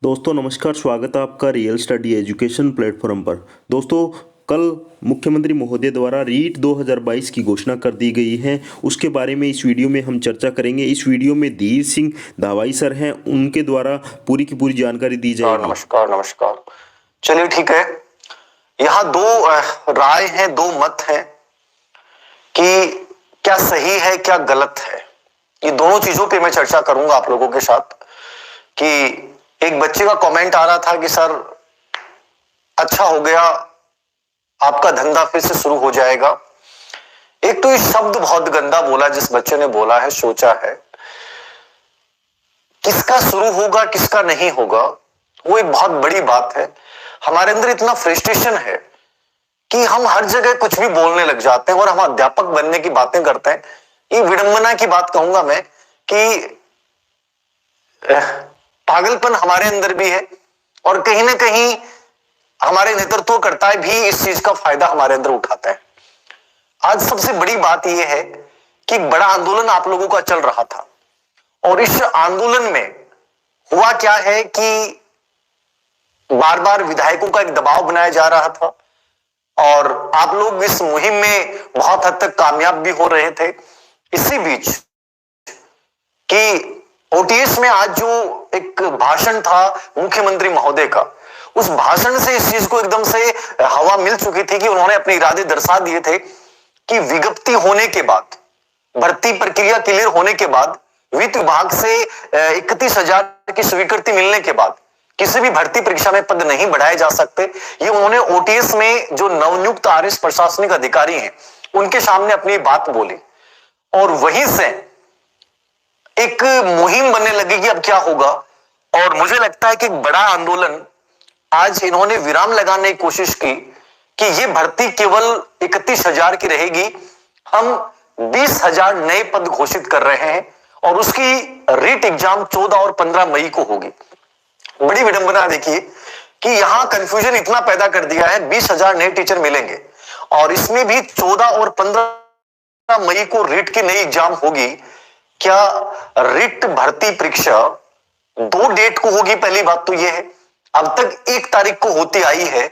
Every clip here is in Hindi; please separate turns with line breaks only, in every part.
दोस्तों नमस्कार, स्वागत है आपका रियल स्टडी एजुकेशन प्लेटफॉर्म पर। दोस्तों, कल मुख्यमंत्री महोदय द्वारा रीट 2022 की घोषणा कर दी गई है। उसके बारे में इस वीडियो में हम चर्चा करेंगे। इस वीडियो में धीर सिंह धावाई सर हैं, उनके द्वारा पूरी की पूरी जानकारी दी जाएगी।
नमस्कार नमस्कार। चलिए ठीक है। यहाँ दो राय हैं, दो मत हैं कि क्या सही है क्या गलत है। ये दोनों चीजों पे मैं चर्चा करूंगा आप लोगों के साथ। कि एक बच्चे का कमेंट आ रहा था कि सर अच्छा हो गया, आपका धंधा फिर से शुरू हो जाएगा। एक तो ये शब्द बहुत गंदा बोला जिस बच्चे ने बोला है, सोचा है किसका शुरू होगा किसका नहीं होगा, वो एक बहुत बड़ी बात है। हमारे अंदर इतना फ्रस्ट्रेशन है कि हम हर जगह कुछ भी बोलने लग जाते हैं और हम अध्यापक बनने की बातें करते हैं। ये विडंबना की बात कहूंगा मैं कि पागलपन हमारे अंदर भी है और कहीं ना कहीं हमारे नेतृत्वकर्ता भी इस चीज का फायदा हमारे अंदर उठाते हैं। आज सबसे बड़ी बात यह है कि बड़ा आंदोलन आप लोगों का चल रहा था और इस आंदोलन में हुआ क्या है कि बार बार विधायकों का एक दबाव बनाया जा रहा था और आप लोग इस मुहिम में बहुत हद तक कामयाब भी हो रहे थे। इसी बीच कि ओटीएस में आज जो एक भाषण था मुख्यमंत्री महोदय का, उस भाषण से इस चीज को एकदम से हवा मिल चुकी थी कि उन्होंने अपने इरादे दर्शा दिए थे कि विज्ञप्ति होने के बाद, भर्ती प्रक्रिया क्लियर होने के बाद, वित्त विभाग से 31,000 की स्वीकृति मिलने के बाद किसी भी भर्ती परीक्षा में पद नहीं बढ़ाए जा सकते। ये उन्होंने ओटीएस में जो नवनियुक्त आरएस प्रशासनिक अधिकारी हैं उनके सामने अपनी बात बोली और वहीं से एक मुहिम बनने लगी कि अब क्या होगा। और मुझे लगता है कि एक बड़ा आंदोलन आज इन्होंने विराम लगाने की कोशिश की कि ये भर्ती केवल 31,000 की रहेगी, हम 20,000 नए पद घोषित कर रहे हैं और उसकी रीट एग्जाम 14 और 15 मई को होगी। बड़ी विडंबना देखिए कि यहां कंफ्यूजन इतना पैदा कर दिया है, 20,000 नए टीचर मिलेंगे और इसमें भी 14 और 15 मई को रीट की नई एग्जाम होगी। क्या रीट भर्ती परीक्षा 2 डेट को होगी? पहली बात तो यह है, अब तक 1 तारीख को होती आई है,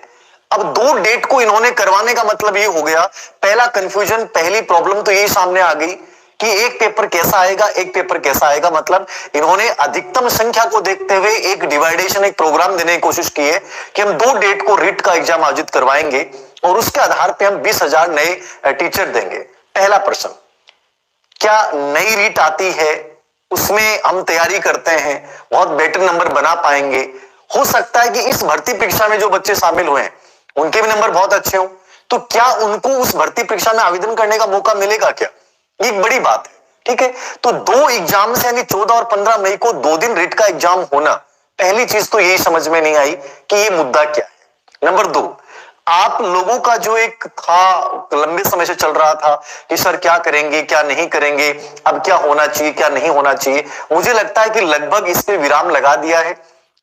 अब 2 डेट को इन्होंने करवाने का मतलब ये हो गया। पहला कंफ्यूजन, पहली प्रॉब्लम तो यही सामने आ गई कि एक पेपर कैसा आएगा, एक पेपर कैसा आएगा। मतलब इन्होंने अधिकतम संख्या को देखते हुए एक डिवाइडेशन, एक प्रोग्राम देने की कोशिश की है कि हम 2 डेट को रीट का एग्जाम आयोजित करवाएंगे और उसके आधार पर हम 20,000 नए टीचर देंगे। पहला प्रश्न, क्या नई रीट आती है उसमें हम तैयारी करते हैं, बहुत बेटर नंबर बना पाएंगे? हो सकता है कि इस भर्ती परीक्षा में जो बच्चे शामिल हुए हैं उनके भी नंबर बहुत अच्छे हों, तो क्या उनको उस भर्ती परीक्षा में आवेदन करने का मौका मिलेगा क्या? एक बड़ी बात है। ठीक है, तो 2 एग्जाम से यानी 14 और 15 मई को 2 दिन रीट का एग्जाम होना, पहली चीज तो यही समझ में नहीं आई कि ये मुद्दा क्या है। नंबर 2, आप लोगों का जो एक था लंबे समय से चल रहा था कि सर क्या करेंगे क्या नहीं करेंगे, अब क्या होना चाहिए क्या नहीं होना चाहिए, मुझे लगता है कि लगभग इस पे विराम लगा दिया है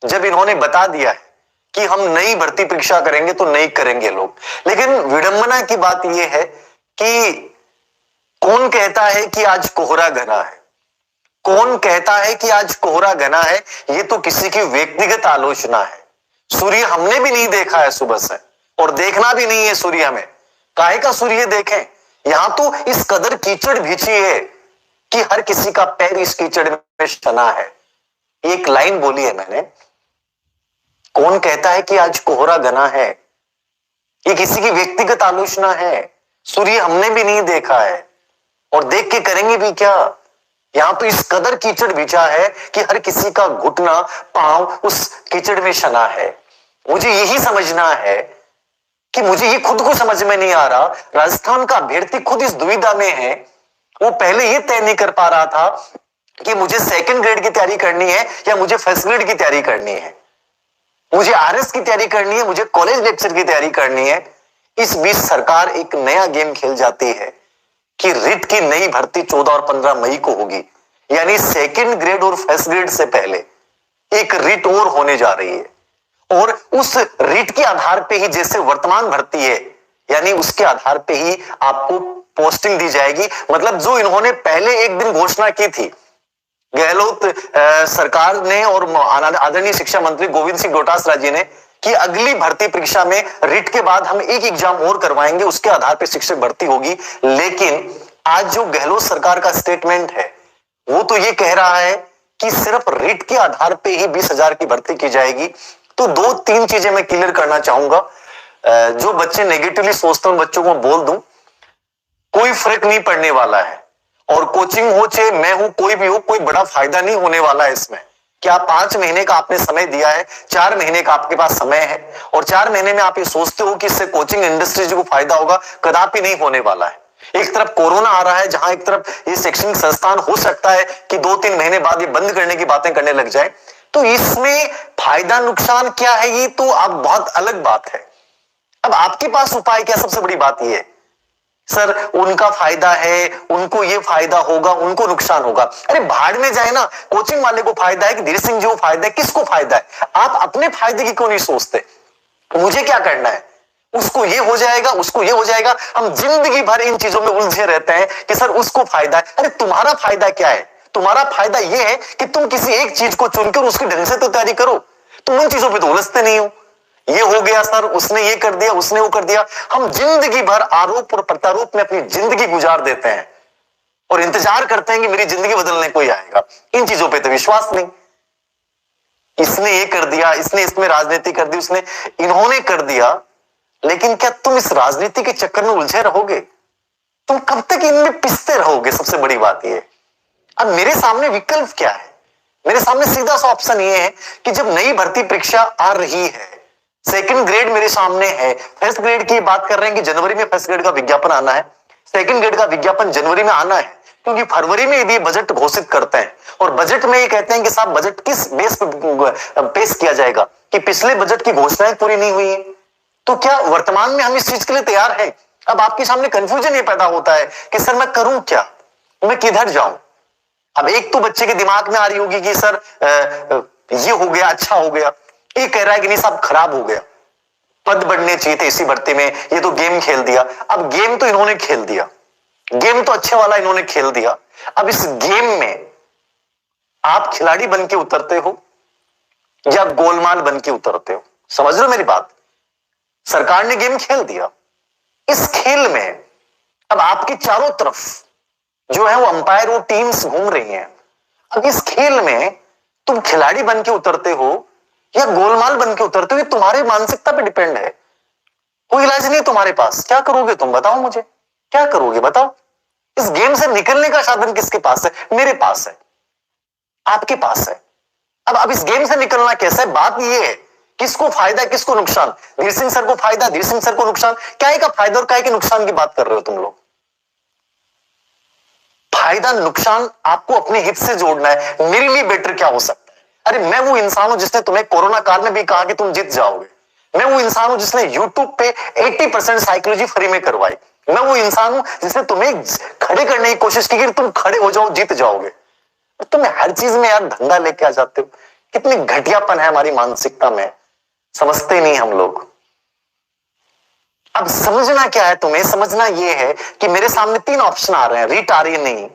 जब इन्होंने बता दिया है कि हम नई भर्ती परीक्षा करेंगे तो नहीं करेंगे लोग। लेकिन विडंबना की बात यह है कि कौन कहता है कि आज कोहरा घना है, कौन कहता है कि आज कोहरा घना है? ये तो किसी की व्यक्तिगत आलोचना है। सूर्य हमने भी नहीं देखा है सुबह से और देखना भी नहीं है सूर्य में, काहे का सूर्य देखें? यहां तो इस कदर कीचड़ भीची है कि हर किसी का पैर इस कीचड़ में सना है। एक लाइन बोली है मैंने, कौन कहता है कि आज कोहरा घना है? ये किसी की व्यक्तिगत आलोचना है। सूर्य हमने भी नहीं देखा है और देख के करेंगे भी क्या? यहां तो इस कदर कीचड़ बिछा है कि हर किसी का घुटना पांव उस कीचड़ में सना है। मुझे यही समझना है कि मुझे ये खुद को समझ में नहीं आ रहा, राजस्थान का अभ्यर्थी खुद इस दुविधा में है। वो पहले ये तय नहीं कर पा रहा था कि मुझे 2nd ग्रेड की तैयारी करनी है या मुझे 1st ग्रेड की तैयारी करनी है, मुझे आरएस की तैयारी करनी है, मुझे कॉलेज लेक्चर की तैयारी करनी है। इस बीच सरकार एक नया गेम खेल जाती है कि रीट की नई भर्ती 14 और 15 मई को होगी, यानी 2nd ग्रेड और 1st ग्रेड से पहले एक रीट और होने जा रही है और उस रीट के आधार पे ही जैसे वर्तमान भर्ती है यानी उसके आधार पे ही आपको पोस्टिंग दी जाएगी। मतलब जो इन्होंने पहले एक दिन घोषणा की थी गहलोत सरकार ने और आदरणीय शिक्षा मंत्री गोविंद सिंह डोटासरा जी ने कि अगली भर्ती परीक्षा में रिट के बाद हम एक एग्जाम और करवाएंगे, उसके आधार पर शिक्षक भर्ती होगी। लेकिन आज जो गहलोत सरकार का स्टेटमेंट है वो तो ये कह रहा है कि सिर्फ रिट के आधार पे ही 20,000 की भर्ती की जाएगी। तो 2-3 चीजें मैं क्लियर करना चाहूंगा। जो बच्चे नेगेटिवली सोचते हैं बच्चों को बोल दूं, कोई फर्क नहीं पड़ने वाला है। और कोचिंग हो चाहे मैं हूं, कोई भी हो, कोई बड़ा फायदा नहीं होने वाला है इसमें। क्या 5 महीने का आपने समय दिया है, 4 महीने का आपके पास समय है और 4 महीने में आप ये सोचते हो कि इससे कोचिंग इंडस्ट्री को फायदा होगा, कदापि नहीं होने वाला है। एक तरफ कोरोना आ रहा है, जहां एक तरफ ये शैक्षणिक संस्थान हो सकता है कि 2-3 महीने बाद ये बंद करने की बातें करने लग जाए। तो इसमें फायदा नुकसान क्या है ये तो अब बहुत अलग बात है। अब आपके पास उपाय क्या? सबसे बड़ी बात ये है सर उनका फायदा है, उनको ये फायदा होगा, उनको नुकसान होगा। अरे भाड़ में जाए ना, कोचिंग वाले को फायदा है कि धीरे सिंह जी को फायदा है, किसको फायदा है? आप अपने फायदे की क्यों नहीं सोचते? मुझे क्या करना है, उसको ये हो जाएगा, उसको ये हो जाएगा। हम जिंदगी भर इन चीजों में उलझे रहते हैं कि सर उसको फायदा है। अरे तुम्हारा फायदा क्या है? तुम्हारा फायदा यह है कि तुम किसी एक चीज को चुनकर उसकी ढंग से तो तैयारी करो। तुम उन चीजों पर तो उलझते नहीं हो। ये हो गया सर, उसने ये कर दिया, उसने वो कर दिया। हम जिंदगी भर आरोप और प्रत्यारोप में अपनी जिंदगी गुजार देते हैं और इंतजार करते हैं कि मेरी जिंदगी बदलने कोई आएगा। इन चीजों पे तो विश्वास नहीं। इसने ये कर दिया, इसने इसमें राजनीति कर दी, उसने इन्होंने कर दिया। लेकिन क्या तुम इस राजनीति के चक्कर में उलझे रहोगे? तुम कब तक इनमें पिसते रहोगे? सबसे बड़ी बात यह। अब मेरे सामने विकल्प क्या है? मेरे सामने सीधा सा ऑप्शन ये है कि जब नई भर्ती परीक्षा आ रही है, सेकंड ग्रेड मेरे सामने है, फर्स्ट ग्रेड की बात कर रहे हैं कि जनवरी में फर्स्ट ग्रेड का विज्ञापन आना है, सेकंड ग्रेड का विज्ञापन जनवरी में आना है, क्योंकि फरवरी में यदि बजट घोषित करते हैं और बजट में ये कहते हैं कि साहब बजट किस बेस पर पेश किया जाएगा कि पिछले बजट की घोषणाएं पूरी नहीं हुई है, तो क्या वर्तमान में हम इस चीज के लिए तैयार हैं? अब आपके सामने कंफ्यूजन ये पैदा होता है कि सर मैं करूं क्या, मैं किधर जाऊं? अब एक तो बच्चे के दिमाग में आ रही होगी कि सर ये हो गया, अच्छा हो गया। ये कह रहा है कि नहीं साहब खराब हो गया, पद बढ़ने चाहिए थे इसी भर्ती में, ये तो गेम खेल दिया। अब गेम तो इन्होंने खेल दिया, गेम तो अच्छे वाला इन्होंने खेल दिया। अब इस गेम में आप खिलाड़ी बन के उतरते हो या गोलमाल बन के उतरते हो? समझ रहे हो मेरी बात? सरकार ने गेम खेल दिया। इस खेल में अब आपके चारों तरफ जो है वो अंपायर और टीम्स घूम रही हैं। अब इस खेल में तुम खिलाड़ी बन के उतरते हो या गोलमाल बन के उतरते हो, ये तुम्हारी मानसिकता पे डिपेंड है। कोई इलाज नहीं तुम्हारे पास। क्या करोगे तुम? बताओ मुझे, क्या करोगे बताओ? इस गेम से निकलने का साधन किसके पास है? मेरे पास है, आपके पास है। अब इस गेम से निकलना कैसे है? बात यह है किसको फायदा है, किसको नुकसान? धीर सिंह सर को फायदा, धीर सिंह सर को नुकसान। क्या का फायदा और क्या के नुकसान की बात कर रहे हो तुम लोग? फायदा नुकसान आपको अपने हित से जोड़ना है। मेरे लिए बेटर क्या हो सकता है? अरे मैं वो इंसान हूं जिसने तुम्हें कोरोना काल में भी कहा कि तुम जीत जाओगे। मैं वो इंसान हूं जिसने YouTube पे 80% साइकोलॉजी फ्री में करवाई। मैं वो इंसान हूं जिसने तुम्हें खड़े करने की कोशिश की कि तुम खड़े हो जाओ, जीत जाओगे। तुम हर चीज में यार धंधा लेके आ जाते हो। कितनी घटियापन है हमारी मानसिकता में, समझते नहीं हम लोग। अब समझना क्या है तुम्हें? समझना यह है कि मेरे सामने 3 ऑप्शन आ रहे हैं। रिट आ रही है नहीं,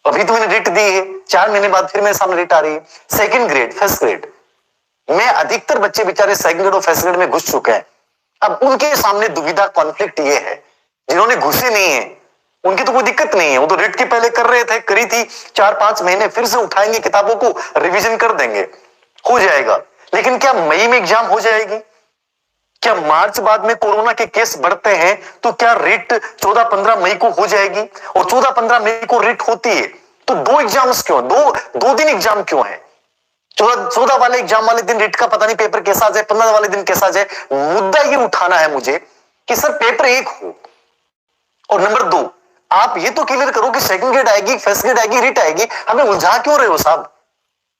अभी तो मैंने रिट दी है, 4 महीने बाद फिर मेरे सामने रिट आ रही है। सेकंड ग्रेड, फर्स्ट ग्रेड में अधिकतर बच्चे बेचारे सेकंड ग्रेड और फर्स्ट ग्रेड में घुस चुके हैं। अब उनके सामने दुविधा, कॉन्फ्लिक्ट ये है, जिन्होंने घुसे नहीं है उनकी तो कोई दिक्कत नहीं है, वो तो रिट के पहले कर रहे थे, करी थी, 4-5 महीने फिर से उठाएंगे किताबों को, रिवीजन कर देंगे, हो जाएगा। लेकिन क्या मई में एग्जाम हो जाएगी? क्या मार्च बाद में कोरोना के केस बढ़ते हैं तो क्या रिट 14-15 मई को हो जाएगी? और 14-15 मई को रिट होती है तो 2 एग्जाम्स क्यों, दो दिन एग्जाम क्यों है? 14 वाले एग्जाम वाले दिन रिट का पता नहीं पेपर कैसा आ जाए, 15 वाले दिन कैसा आ जाए। मुद्दा ये उठाना है मुझे कि सर पेपर एक हो। और नंबर 2, आप ये तो क्लियर करो कि सेकंड ग्रेड आएगी, फर्स्ट ग्रेड आएगी, रिट आएगी। हमें उलझा क्यों रहे हो साहब?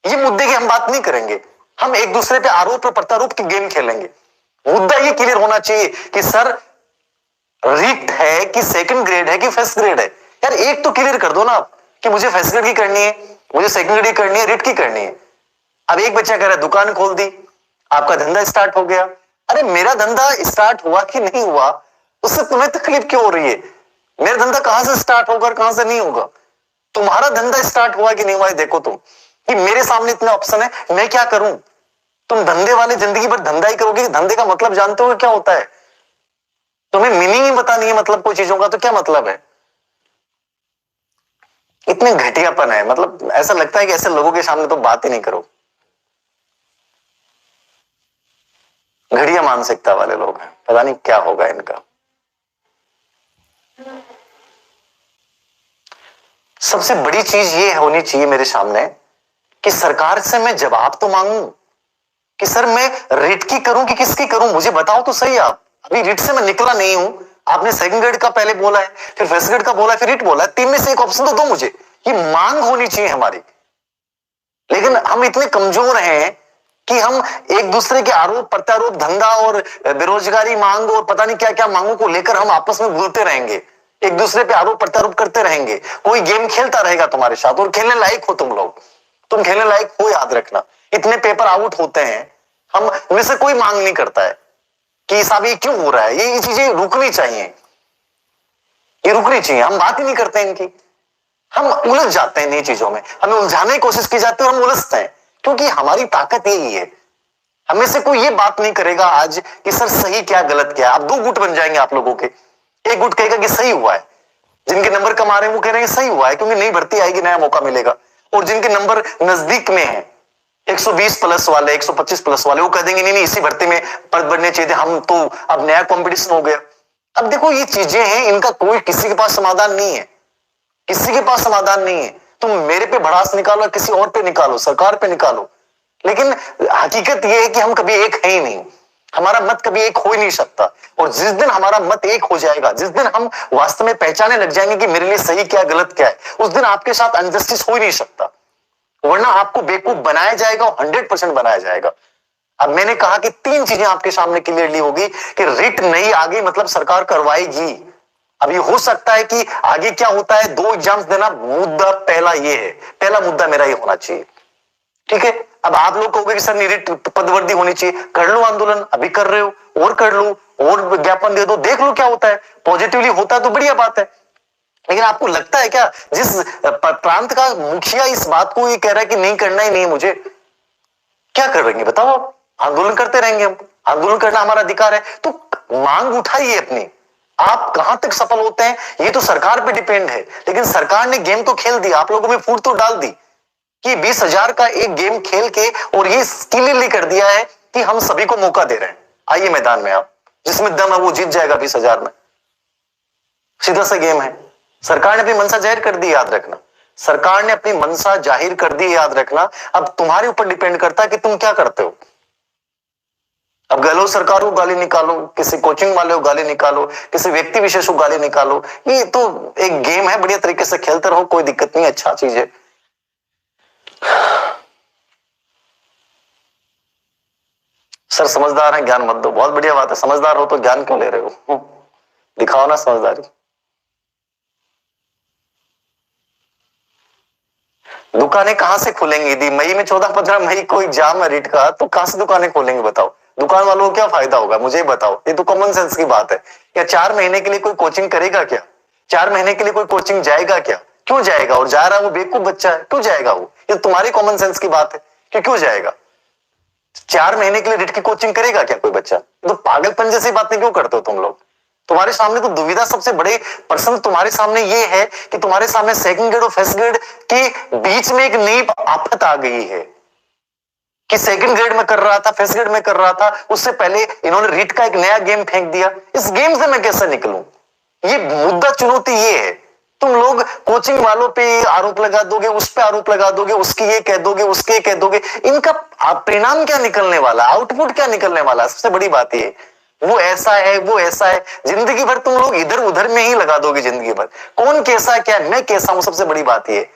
ये मुद्दे की हम बात नहीं करेंगे, हम एक दूसरे पे आरोप और प्रत्यारोप की गेम खेलेंगे। मुद्दा ये क्लियर होना चाहिए कि सर रिट है कि सेकंड ग्रेड है कि फर्स्ट ग्रेड है। यार एक तो क्लियर कर दो ना आप कि मुझे फर्स्ट ग्रेड की करनी है, मुझे सेकंड ग्रेड की करनी है, रिट की करनी है। अब एक बच्चा कह रहा है दुकान खोल दी, आपका धंधा स्टार्ट हो गया। अरे मेरा धंधा स्टार्ट हुआ कि नहीं हुआ उससे तुम्हें तकलीफ क्यों हो रही है? मेरा धंधा कहां से स्टार्ट होगा और कहां से नहीं होगा? तुम्हारा धंधा स्टार्ट हुआ कि नहीं हुआ है देखो तुम, कि मेरे सामने इतने ऑप्शन है, मैं क्या करूं। तुम धंधे वाले जिंदगी भर धंधा ही करोगे। धंधे का मतलब जानते हो क्या होता है? तुम्हें मीनिंग ही पता नहीं है मतलब कोई चीजों का, तो क्या मतलब है? इतने घटियापन है, मतलब ऐसा लगता है कि ऐसे लोगों के सामने तो बात ही नहीं करो। घटिया मानसिकता वाले लोग हैं, पता नहीं क्या होगा इनका। सबसे बड़ी चीज ये होनी चाहिए मेरे सामने कि सरकार से मैं जवाब तो मांगू कि सर मैं रिट की करूं कि किसकी करूं, मुझे बताओ तो सही। आप अभी रिट से मैं निकला नहीं हूं। आपने सेकंड ग्रेड का पहले बोला है, फिर फर्स्ट ग्रेड का बोला है, फिर रिट बोला है। तीन में से एक ऑप्शन तो दो मुझे। ये मांग होनी चाहिए हमारी। लेकिन हम इतने कमजोर हैं कि हम एक दूसरे के आरोप प्रत्यारोप, धंधा और बेरोजगारी मांग और पता नहीं क्या क्या मांगों को लेकर हम आपस में बोलते रहेंगे, एक दूसरे पे आरोप प्रत्यारोप करते रहेंगे। कोई गेम खेलता रहेगा तुम्हारे साथ, और खेलने लायक हो तुम लोग, तुम खेलने लायक हो, याद रखना। इतने पेपर आउट होते हैं, हम में से कोई मांग नहीं करता है कि साहब ये क्यों हो रहा है। ये चीजें रुकनी चाहिए, ये रुकनी चाहिए। हम बात ही नहीं करते इनकी, हम उलझ जाते हैं इन चीजों में, हमें उलझाने की कोशिश की जाती है और हम उलझते हैं, क्योंकि हमारी ताकत यही है। हमें से कोई ये बात नहीं करेगा आज कि सर सही क्या गलत क्या है। अब दो गुट बन जाएंगे आप लोगों के। एक गुट कहेगा कि सही हुआ है, जिनके नंबर कम आ रहे हैं वो कह रहे हैं सही हुआ है क्योंकि नई भर्ती आएगी, नया मौका मिलेगा। और जिनके नंबर नजदीक में है, 120 प्लस वाले, 125 प्लस वाले, वो कह देंगे नहीं नहीं इसी भर्ती में पद बढ़ने चाहिए थे, हम तो अब नया कंपटीशन हो गया। अब देखो ये चीजें हैं, इनका कोई किसी के पास समाधान नहीं है, किसी के पास समाधान नहीं है। तुम मेरे पे भड़ास निकालो, किसी और पे निकालो, सरकार पे निकालो, लेकिन हकीकत यह है कि हम कभी एक है ही नहीं। हमारा मत कभी एक हो ही नहीं सकता। और जिस दिन हमारा मत एक हो जाएगा, जिस दिन हम वास्तव में पहचाने लग जाएंगे कि मेरे लिए सही क्या गलत क्या है, उस दिन आपके साथ अनजस्टिस हो ही नहीं सकता। वरना आपको बेवकूफ बनाया जाएगा, 100% बनाया जाएगा। अब मैंने कहा कि तीन चीजें आपके सामने क्लियरली होगी कि रिट नहीं आ गई मतलब सरकार करवाएगी। अब ये हो सकता है कि आगे क्या होता है, 2 एग्जाम्स देना। मुद्दा पहला ये है, पहला मुद्दा मेरा ये होना चाहिए, ठीक है। अब आप लोग कहोगे कि सर रिट पदवर्दी होनी चाहिए, कर लो आंदोलन, अभी कर रहे हो, और कर लो, और विज्ञापन दे दो, देख लो क्या होता है। पॉजिटिवली होता है तो बढ़िया बात है। लेकिन आपको लगता है क्या जिस प्रांत का मुखिया इस बात को ये कह रहा है कि नहीं करना ही नहीं मुझे, क्या करेंगे बताओ आप? आंदोलन करते रहेंगे हम, आंदोलन करना हमारा अधिकार है। तो मांग उठाइए अपनी। आप कहां तक सफल होते हैं ये तो सरकार पे डिपेंड है, लेकिन सरकार ने गेम तो खेल दी, आप लोगों में फूट तो डाल दी कि 20,000 का एक गेम खेल के, और ये क्लियरली कर दिया है कि हम सभी को मौका दे रहे हैं, आइए मैदान में, आप जिसमें दम है वो जीत जाएगा 20,000 में। सीधा सा गेम है। सरकार ने अपनी मंशा जाहिर कर दी, याद रखना। सरकार ने अपनी मंशा जाहिर कर दी, याद रखना। अब तुम्हारे ऊपर डिपेंड करता है कि तुम क्या करते हो। अब गलो सरकार को गाली निकालो, किसी कोचिंग वाले को गाली निकालो, किसी व्यक्ति विशेष को गाली निकालो, ये तो एक गेम है, बढ़िया तरीके से खेलते रहो, कोई दिक्कत नहीं, अच्छा चीज है। सर समझदार है, ज्ञान मत दो, बहुत बढ़िया बात है। समझदार हो तो ज्ञान क्यों ले रहे हो? दिखाओ ना समझदारी। दुकानें कहां से खुलेंगी दी मई में? 14-15 मई को एग्जाम है रिट का, तो कहां से दुकानें खोलेंगे बताओ? दुकान वालों को क्या फायदा होगा मुझे बताओ? ये तो कॉमन सेंस की बात है। क्या 4 महीने के लिए कोई कोचिंग करेगा क्या? 4 महीने के लिए कोई कोचिंग जाएगा क्या? क्यों जाएगा? और जा रहा है वो बेवकूफ बच्चा है, क्यों जाएगा वो? ये तुम्हारी कॉमन सेंस की बात है कि क्यों जाएगा? 4 महीने के लिए रिट की कोचिंग करेगा क्या कोई बच्चा? तो पागलपन जैसी बातें क्यों करते हो तुम लोग? तुम्हारे सामने तो दुविधा, सबसे बड़े प्रश्न तुम्हारे सामने ये है कि तुम्हारे सामने सेकंड ग्रेड और फर्स्ट ग्रेड के बीच में एक नई आफत आ गई है कि सेकंड ग्रेड में कर रहा था, फर्स्ट ग्रेड में कर रहा था, उससे पहले इन्होंने रिट का एक नया गेम फेंक दिया। इस गेम से मैं कैसे निकलूं? ये मुद्दा, चुनौती ये है। तुम लोग कोचिंग वालों पे आरोप लगा दोगे, उस पे आरोप लगा दोगे, उसकी ये कह दोगे, उसके कह दोगे, इनका परिणाम क्या निकलने वाला, आउटपुट क्या निकलने वाला? सबसे बड़ी बात ये, वो ऐसा है, वो ऐसा है, जिंदगी भर तुम लोग इधर उधर में ही लगा दोगे जिंदगी भर। कौन कैसा है, क्या मैं कैसा हूं, सबसे बड़ी बात ये।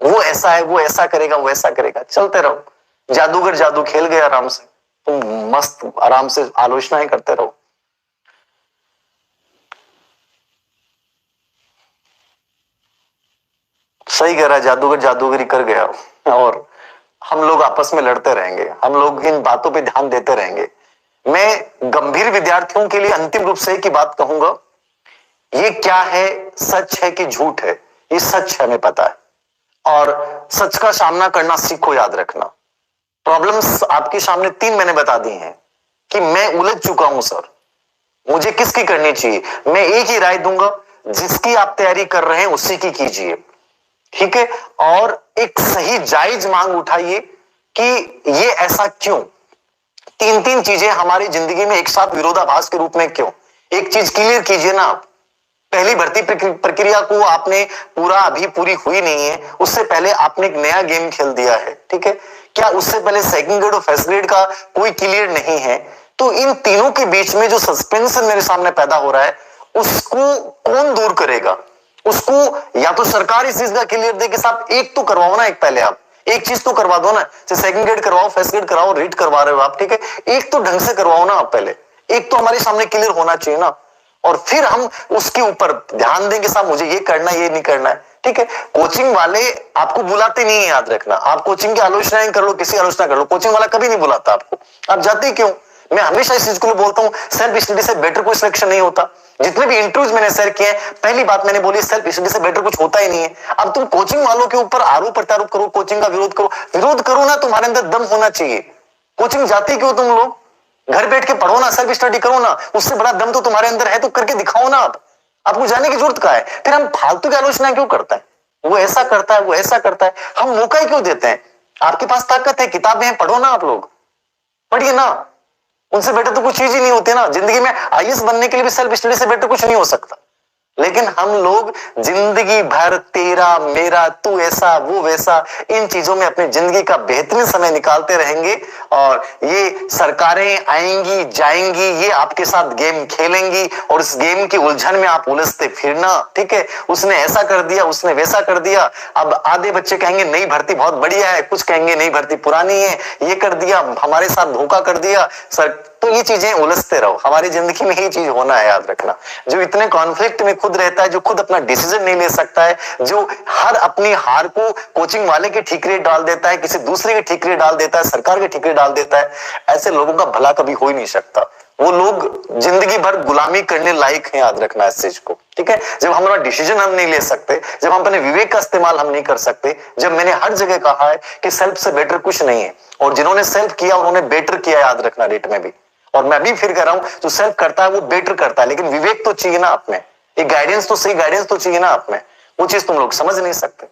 वो ऐसा है, वो ऐसा करेगा, वो ऐसा करेगा, चलते रहो। जादूगर जादू खेल गए आराम से, तुम मस्त आराम से आलोचनाएं करते रहो। सही कह रहा है, जादूगर जादूगरी कर गया, और हम लोग आपस में लड़ते रहेंगे, हम लोग इन बातों पे ध्यान देते रहेंगे। मैं गंभीर विद्यार्थियों के लिए अंतिम रूप से एक ही बात कहूंगा, ये क्या है, सच है कि झूठ है, ये सच है, हमें पता है, और सच का सामना करना सीखो। याद रखना, प्रॉब्लम्स आपके सामने 3 मैंने बता दी हैं कि मैं उलझ चुका हूं सर, मुझे किसकी करनी चाहिए। मैं एक ही राय दूंगा, जिसकी आप तैयारी कर रहे हैं उसी की कीजिए, ठीक है। और एक सही जायज मांग उठाइए कि ये ऐसा क्यों। 3 चीजें हमारी जिंदगी में एक साथ विरोधाभास के रूप में क्यों। एक चीज क्लियर कीजिए ना आप, पहली भर्ती प्रक्रिया को आपने अभी पूरी हुई नहीं है, उससे पहले आपने एक नया गेम खेल दिया है, ठीक है। क्या उससे पहले सेकंड ग्रेड और फर्स्ट ग्रेड का कोई क्लियर नहीं है? तो इन तीनों के बीच में जो सस्पेंस मेरे सामने पैदा हो रहा है, उसको कौन दूर करेगा? उसको या तो सरकार इस चीज का क्लियर दे कि साहब एक तो करवाओ ना, एक पहले आप एक चीज तो करवा दो ना, जैसे सेकंड ग्रेड करवाओ, फर्स्ट ग्रेड कराओ, रीट करवा रहे हो आप, ठीक है, एक तो ढंग से करवाओ ना आप, पहले एक तो हमारे सामने क्लियर होना चाहिए ना, और फिर हम उसके ऊपर ध्यान देंगे साहब मुझे ये करना है, ये नहीं करना है, ठीक है। कोचिंग वाले आपको बुलाते नहीं है, याद रखना। आप कोचिंग की आलोचना कर लो, किसी आलोचना कर लो, कोचिंग वाला कभी नहीं बुलाता आपको। आप जाते क्यों? मैं हमेशा इस चीज को बोलता हूं, सेल्फ स्टडी से बेटर कोई सिलेक्शन नहीं होता। जितने भी इंटरव्यूज मैंने शेयर किए हैं, पहली बात मैंने बोली, सेल्फ स्टडी से बेटर कुछ होता ही नहीं है। अब तुम कोचिंग वालों के ऊपर आरोप प्रत्यारोप करो, कोचिंग का विरोध करो ना, तुम्हारे अंदर दम होना चाहिए। कोचिंग जाते क्यों तुम लोग? घर बैठ के पढ़ो ना, सेल्फ स्टडी करो ना, उससे बड़ा दम तो तुम्हारे अंदर है, तो करके दिखाओ ना। आप आपको जाने की जरूरत क्या है? फिर हम फालतू की आलोचना क्यों करते हैं? वो ऐसा करता है, वो ऐसा करता है, हम मौका ही क्यों देते हैं? आपके पास ताकत है, किताबें हैं, पढ़ो ना, आप लोग पढ़िए ना। उनसे बेटर तो कुछ चीज ही नहीं होती ना जिंदगी में। आईएएस बनने के लिए भी सेल्फ स्टडी से बेटर कुछ नहीं हो सकता। लेकिन हम लोग जिंदगी भर तेरा मेरा, तू ऐसा वो वैसा, इन चीजों में अपनी जिंदगी का बेहतरीन समय निकालते रहेंगे, और ये सरकारें आएंगी जाएंगी, ये आपके साथ गेम खेलेंगी, और इस गेम की उलझन में आप उलझते फिरना, ठीक है। उसने ऐसा कर दिया, उसने वैसा कर दिया। अब आधे बच्चे कहेंगे नई भर्ती बहुत बढ़िया है, कुछ कहेंगे नई भर्ती पुरानी है, ये कर दिया, हमारे साथ धोखा कर दिया सर। तो ये चीजें उलझते रहो, हमारी जिंदगी में ये चीज होना है, याद रखना। जो इतने कॉन्फ्लिक्ट में खुद रहता है, जो खुद अपना डिसीजन नहीं ले सकता है, जो हर अपनी हार को कोचिंग वाले के ठीकरे डाल देता है, किसी दूसरे के ठीकरे डाल देता है, सरकार के ठीकरे डाल देता है, ऐसे लोगों का भला कभी हो ही नहीं सकता। वो लोग जिंदगी भर गुलामी करने लायक है, याद रखना इस चीज को, ठीक है। जब हमारा डिसीजन हम नहीं ले सकते, जब हम अपने विवेक का इस्तेमाल हम नहीं कर सकते, जब मैंने हर जगह कहा है कि सेल्फ से बेटर कुछ नहीं है, और जिन्होंने सेल्फ किया उन्होंने बेटर किया, याद रखना रेट में भी। और मैं भी फिर कह रहा हूं, जो सेल्फ करता है वो बेटर करता है, लेकिन विवेक तो चाहिए ना आप में, एक गाइडेंस तो, सही गाइडेंस तो चाहिए ना आप में। वो चीज तुम लोग समझ नहीं सकते।